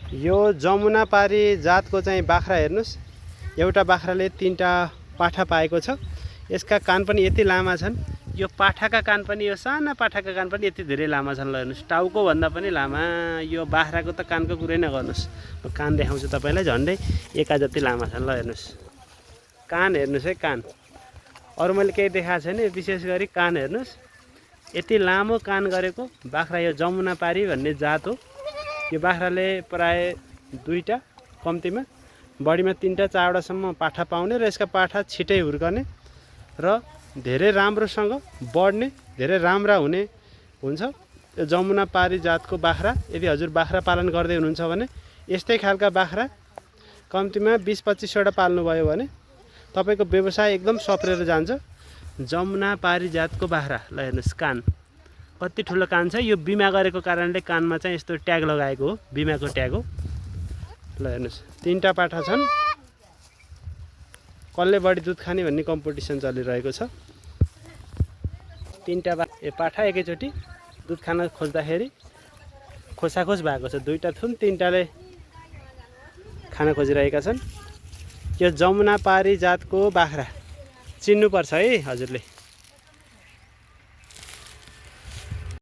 यो जमुनापारी जातको चाहिँ बाख्रा हेर्नुस्। एउटा बाख्राले 3टा पाठा पाएको छ। यसका कान पनि यति लामा छन्। यो पाठाका कान पनि, यो साना पाठाका कान पनि यति धेरै लामा छन्। ल हेर्नुस्, टाउको भन्दा पनि लामा। यो बाख्राको त कानको कुरै नगर्नुस्। म कान देखाउँछु तपाईलाई, झन्डै एका जति लामा छन्। ल हेर्नुस्, कान हेर्नुस् है, कान। अरु मैले केही देखाएको छैन, विशेष गरी कान हेर्नुस्। यति लामो कान गरेको बाख्रा यो जमुनापारी भन्ने जात हो। यो बाख्राले प्राय 2टा, कम्तीमा बढीमा 3टा 4वटासम्म पाठा पाउने र यसका पाठा छिटै हुर्कने र धेरै राम्रोसँग बढ्ने, धेरै राम्रा हुने हुन्छ। यो जमुनापारी जातको बाख्रा, यदि हजुर बाख्रा पालन गर्दै हुनुहुन्छ भने यस्तै खालका बाख्रा कम्तीमा 20-25 वटा पाल्नुभयो भने तपाईको व्यवसाय एकदम सप्रेर जान्छ। जमुनापारी जातको बाख्रा। ल हेर्नुस्, कान कति ठुलो कान छ। यो बिमा गरेको कारणले कानमा चाहिँ यस्तो ट्याग लगाएको हो, बिमाको ट्याग हो। ल हेर्नुस्, 3टा पाठा छन्। कसले बढी दुध खाने भन्ने कम्पिटिसन चलिरहेको छ। 3टा पाठा एकैचोटि दुध खान खोज्दाखेरि खोसाखोस भएको छ। 2टा थुन, 3टाले खान खोजिरहेका छन्। यो जमुनापारी जातको बाख्रा चिन्नुपर्छ है हजुरले।